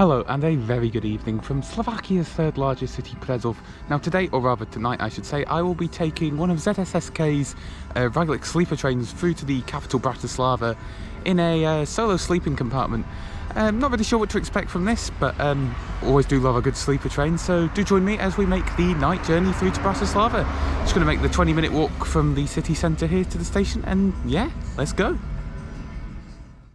Hello and a very good evening from Slovakia's third largest city, Prezov. Now today, or rather tonight I should say, I will be taking one of ZSSK's Rýchlik Sleeper trains through to the capital Bratislava in a solo sleeping compartment. Not really sure what to expect from this, but always do love a good sleeper train, so do join me as we make the night journey through to Bratislava. Just going to make the 20-minute walk from the city centre here to the station, and yeah, let's go.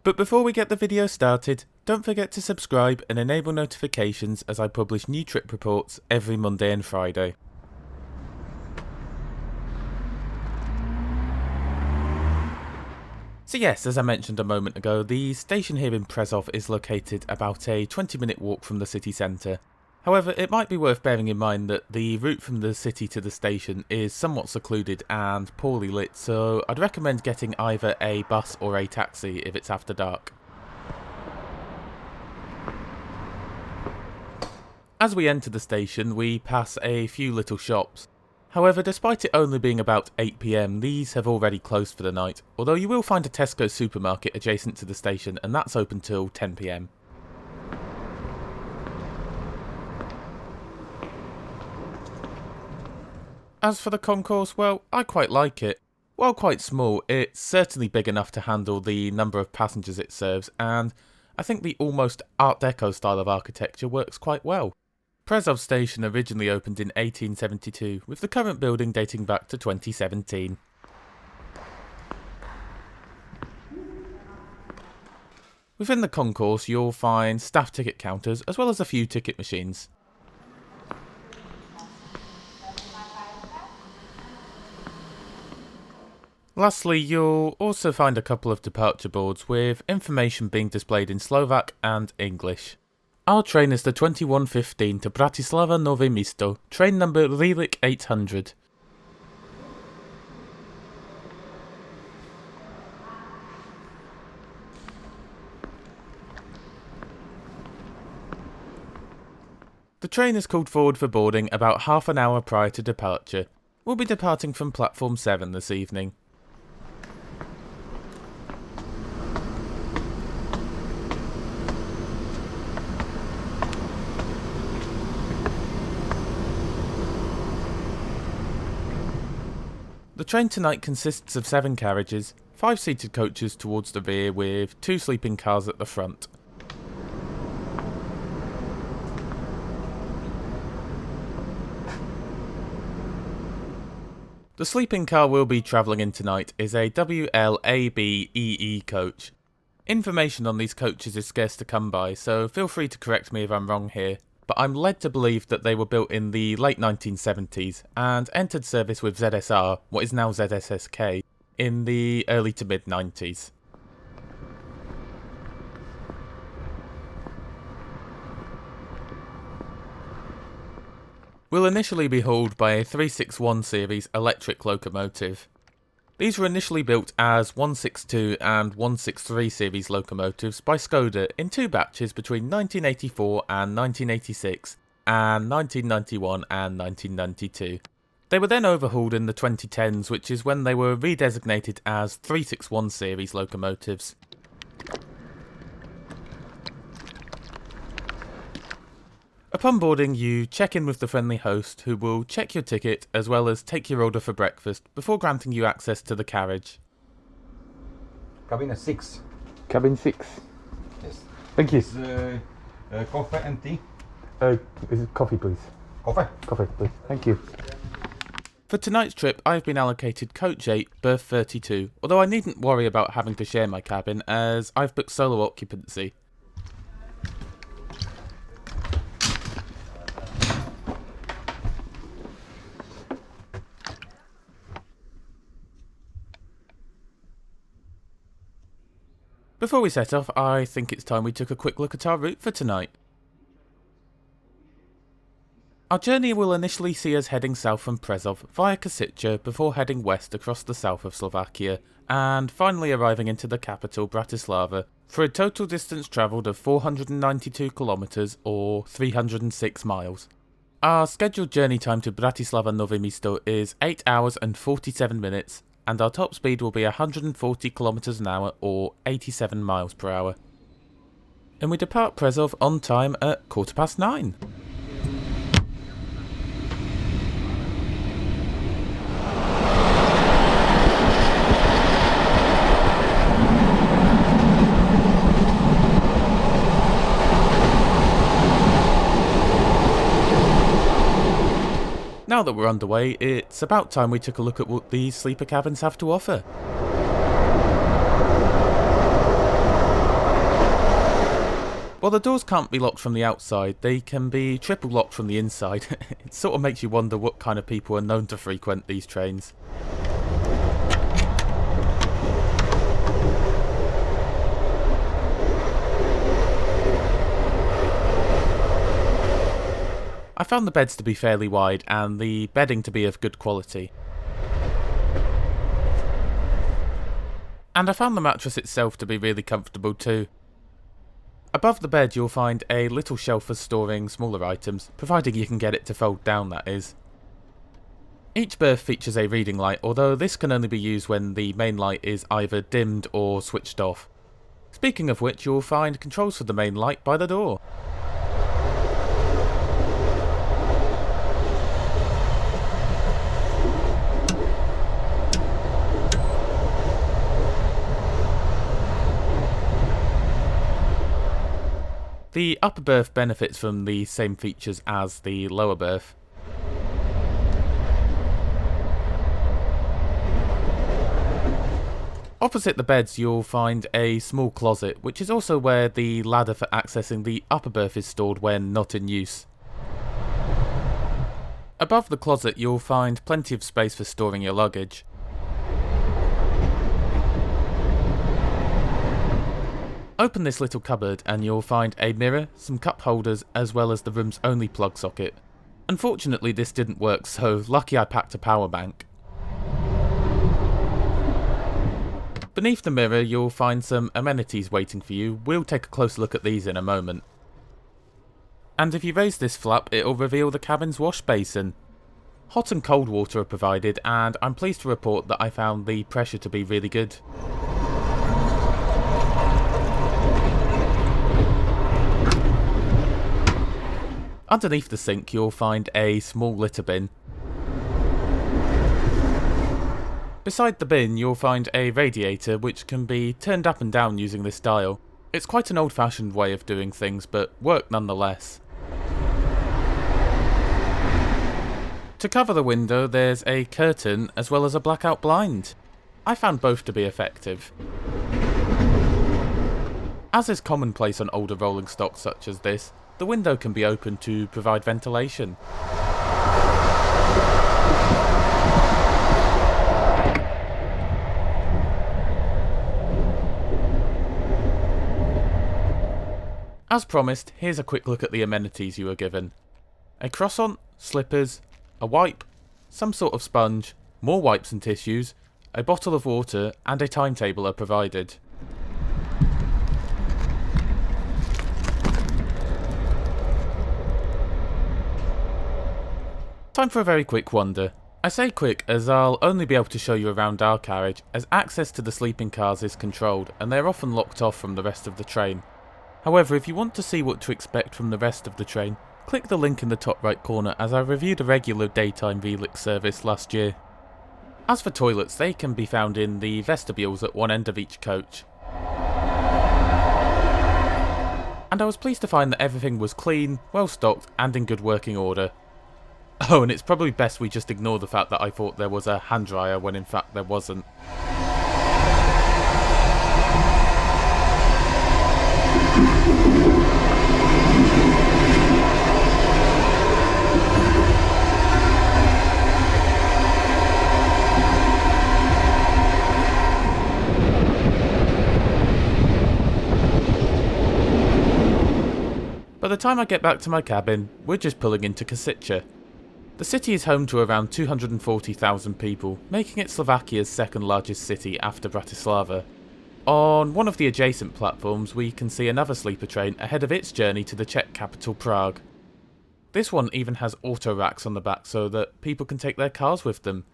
But before we get the video started, don't forget to subscribe and enable notifications as I publish new trip reports every Monday and Friday. So yes, as I mentioned a moment ago, the station here in Prezov is located about a 20-minute walk from the city centre. However, it might be worth bearing in mind that the route from the city to the station is somewhat secluded and poorly lit, so I'd recommend getting either a bus or a taxi if it's after dark. As we enter the station, we pass a few little shops. However, despite it only being about 8 PM, these have already closed for the night, although you will find a Tesco supermarket adjacent to the station, and that's open till 10 PM. As for the concourse, well, I quite like it. While quite small, it's certainly big enough to handle the number of passengers it serves, and I think the almost Art Deco style of architecture works quite well. Prezov Station originally opened in 1872, with the current building dating back to 2017. Within the concourse, you'll find staff ticket counters, as well as a few ticket machines. Lastly, you'll also find a couple of departure boards with information being displayed in Slovak and English. Our train is the 2115 to Bratislava Nové Mesto, train number Rýchlik 800. The train is called forward for boarding about half an hour prior to departure. We'll be departing from platform 7 this evening. The train tonight consists of 7 carriages, 5 seated coaches towards the rear with 2 sleeping cars at the front. The sleeping car we'll be travelling in tonight is a WLABee EE coach. Information on these coaches is scarce to come by, so feel free to correct me if I'm wrong here, but I'm led to believe that they were built in the late 1970s and entered service with ZSR, what is now ZSSK, in the early to mid 90s. We'll initially be hauled by a 361 series electric locomotive. These were initially built as 162 and 163 series locomotives by Skoda in 2 batches between 1984 and 1986 and 1991 and 1992. They were then overhauled in the 2010s, which is when they were redesignated as 361 series locomotives. Upon boarding, you check in with the friendly host, who will check your ticket as well as take your order for breakfast before granting you access to the carriage. Cabin 6. Cabin 6. Yes. Thank you. Coffee and tea. Is it coffee, please? Coffee. Coffee, please. Thank you. For tonight's trip, I've been allocated coach 8, berth 32, although I needn't worry about having to share my cabin as I've booked solo occupancy. Before we set off, I think it's time we took a quick look at our route for tonight. Our journey will initially see us heading south from Prezov via Kosice before heading west across the south of Slovakia, and finally arriving into the capital Bratislava for a total distance travelled of 492 kilometres or 306 miles. Our scheduled journey time to Bratislava Nové Mesto is 8 hours and 47 minutes, and our top speed will be 140 km an hour or 87 miles per hour. and we depart Prezov on time at 9:15. Now that we're underway, it's about time we took a look at what these sleeper cabins have to offer. While the doors can't be locked from the outside, they can be triple locked from the inside. It sort of makes you wonder what kind of people are known to frequent these trains. I found the beds to be fairly wide and the bedding to be of good quality. And I found the mattress itself to be really comfortable too. Above the bed you'll find a little shelf for storing smaller items, providing you can get it to fold down, that is. Each berth features a reading light, although this can only be used when the main light is either dimmed or switched off. Speaking of which, you'll find controls for the main light by the door. The upper berth benefits from the same features as the lower berth. Opposite the beds you'll find a small closet, which is also where the ladder for accessing the upper berth is stored when not in use. Above the closet you'll find plenty of space for storing your luggage. Open this little cupboard and you'll find a mirror, some cup holders, as well as the room's only plug socket. Unfortunately this didn't work, so lucky I packed a power bank. Beneath the mirror you'll find some amenities waiting for you. We'll take a closer look at these in a moment. And if you raise this flap it'll reveal the cabin's wash basin. Hot and cold water are provided, and I'm pleased to report that I found the pressure to be really good. Underneath the sink you'll find a small litter bin. Beside the bin you'll find a radiator which can be turned up and down using this dial. It's quite an old-fashioned way of doing things, but work nonetheless. To cover the window there's a curtain as well as a blackout blind. I found both to be effective. As is commonplace on older rolling stock such as this, the window can be opened to provide ventilation. As promised, here's a quick look at the amenities you were given. A croissant, slippers, a wipe, some sort of sponge, more wipes and tissues, a bottle of water, and a timetable are provided. Time for a very quick wander. I say quick as I'll only be able to show you around our carriage, as access to the sleeping cars is controlled and they're often locked off from the rest of the train. However, if you want to see what to expect from the rest of the train, click the link in the top right corner, as I reviewed a regular daytime Rýchlik service last year. As for toilets, they can be found in the vestibules at one end of each coach. And I was pleased to find that everything was clean, well stocked and in good working order. Oh, and it's probably best we just ignore the fact that I thought there was a hand dryer when in fact there wasn't. By the time I get back to my cabin, we're just pulling into Košice. The city is home to around 240,000 people, making it Slovakia's second largest city after Bratislava. On one of the adjacent platforms we can see another sleeper train ahead of its journey to the Czech capital Prague. This one even has auto racks on the back so that people can take their cars with them.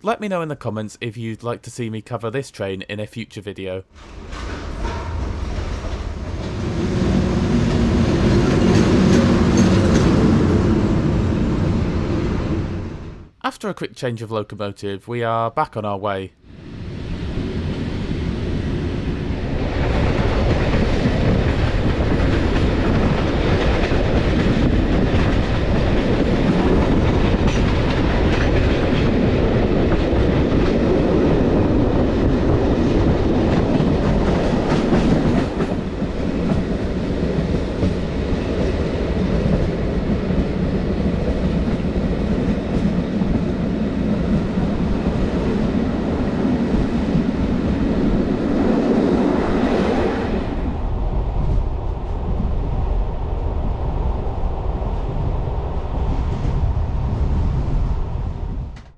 Let me know in the comments if you'd like to see me cover this train in a future video. After a quick change of locomotive, we are back on our way.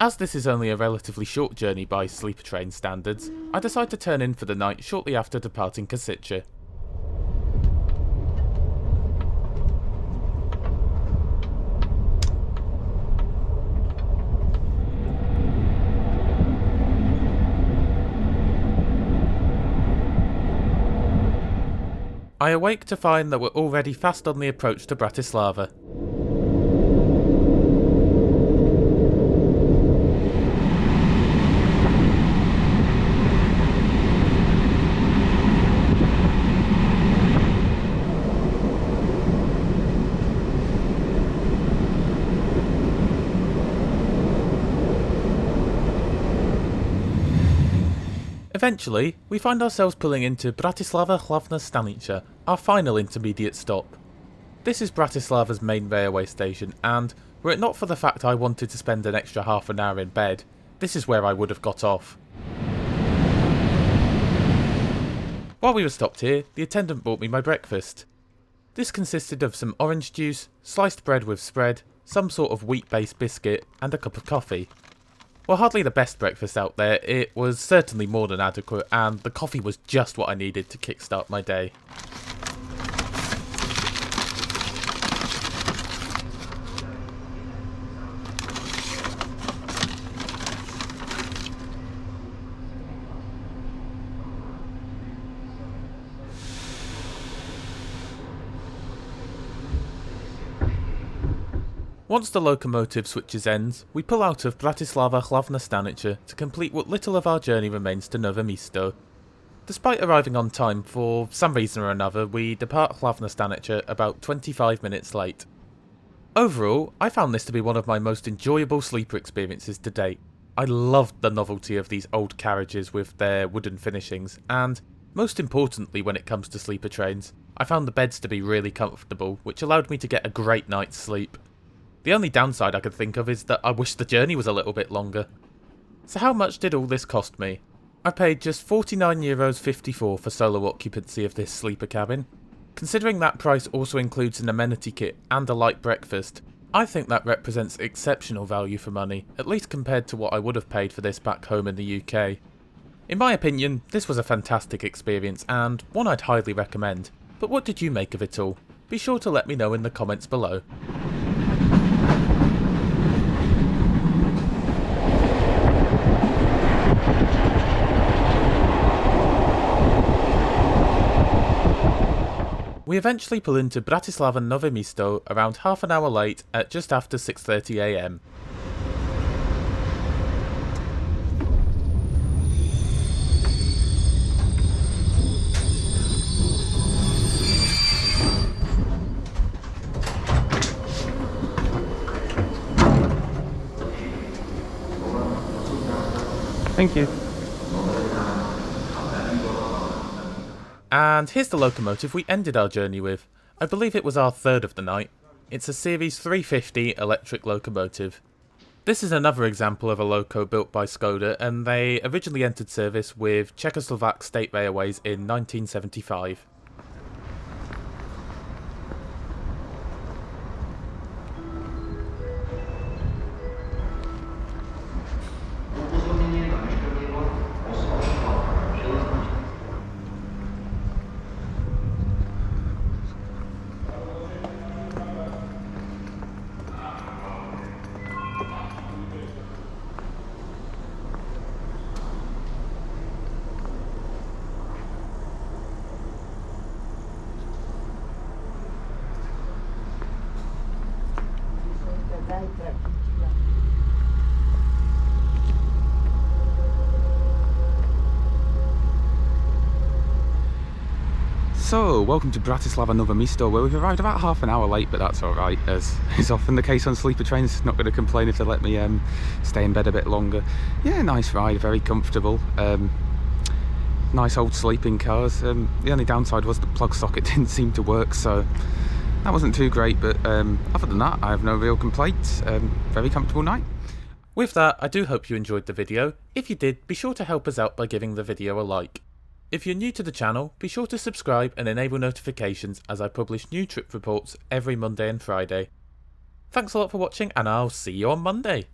As this is only a relatively short journey by sleeper train standards, I decide to turn in for the night shortly after departing Košice. I awake to find that we're already fast on the approach to Bratislava. Eventually, we find ourselves pulling into Bratislava Hlavná stanica, our final intermediate stop. This is Bratislava's main railway station, and were it not for the fact I wanted to spend an extra half an hour in bed, this is where I would have got off. While we were stopped here, the attendant brought me my breakfast. This consisted of some orange juice, sliced bread with spread, some sort of wheat-based biscuit, and a cup of coffee. While hardly the best breakfast out there, it was certainly more than adequate, and the coffee was just what I needed to kickstart my day. Once the locomotive switches ends, we pull out of Bratislava Hlavná stanica to complete what little of our journey remains to Nové Mesto. Despite arriving on time, for some reason or another, we depart Hlavná stanica about 25 minutes late. Overall, I found this to be one of my most enjoyable sleeper experiences to date. I loved the novelty of these old carriages with their wooden finishings, and, most importantly when it comes to sleeper trains, I found the beds to be really comfortable, which allowed me to get a great night's sleep. The only downside I could think of is that I wish the journey was a little bit longer. So how much did all this cost me? I paid just €49.54 for solo occupancy of this sleeper cabin. Considering that price also includes an amenity kit and a light breakfast, I think that represents exceptional value for money, at least compared to what I would have paid for this back home in the UK. In my opinion, this was a fantastic experience and one I'd highly recommend, but what did you make of it all? Be sure to let me know in the comments below. We eventually pull into Bratislava Nové Mesto around half an hour late at just after 6:30 AM. Thank you. And here's the locomotive we ended our journey with. I believe it was our third of the night. It's a Series 350 electric locomotive. This is another example of a loco built by Skoda, and they originally entered service with Czechoslovak State Railways in 1975. So, welcome to Bratislava, Nové Mesto, where we've arrived about half an hour late, but that's alright, as is often the case on sleeper trains. Not going to complain if they let me stay in bed a bit longer. Yeah, nice ride, very comfortable. Nice old sleeping cars. The only downside was the plug socket didn't seem to work, so that wasn't too great, but other than that, I have no real complaints. Very comfortable night. With that, I do hope you enjoyed the video. If you did, be sure to help us out by giving the video a like. If you're new to the channel, be sure to subscribe and enable notifications as I publish new trip reports every Monday and Friday. Thanks a lot for watching, and I'll see you on Monday.